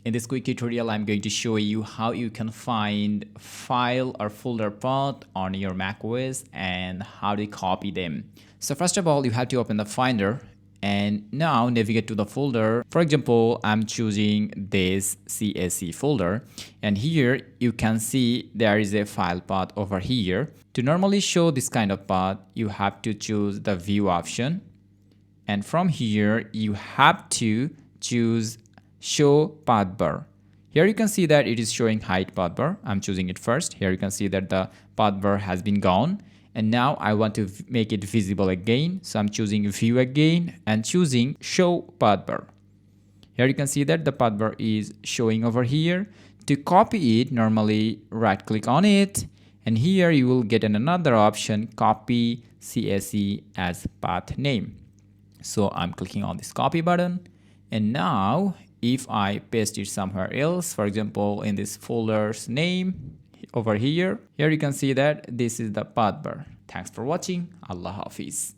In this quick tutorial, I'm going to show you how you can find file or folder path on your macOS and how to copy them. So first of all, you have to open the Finder and now navigate to the folder. For example, I'm choosing this CSE folder, and here you can see there is a file path over here. To normally show this kind of path, you have to choose the view option, and from here you have to choose show path bar. Here you can see that it is showing hide path bar. I'm choosing it first. Here you can see that the path bar has been gone, and now I want to make it visible again, so I'm choosing view again and choosing show path bar. Here you can see that the path bar is showing over here. To copy it, normally right click on it, and here you will get another option, copy CSE as path name. So I'm clicking on this copy button, and now if I paste it somewhere else, for example in this folder's name over here, you can see that this is the path bar. Thanks for watching. Allah Hafiz.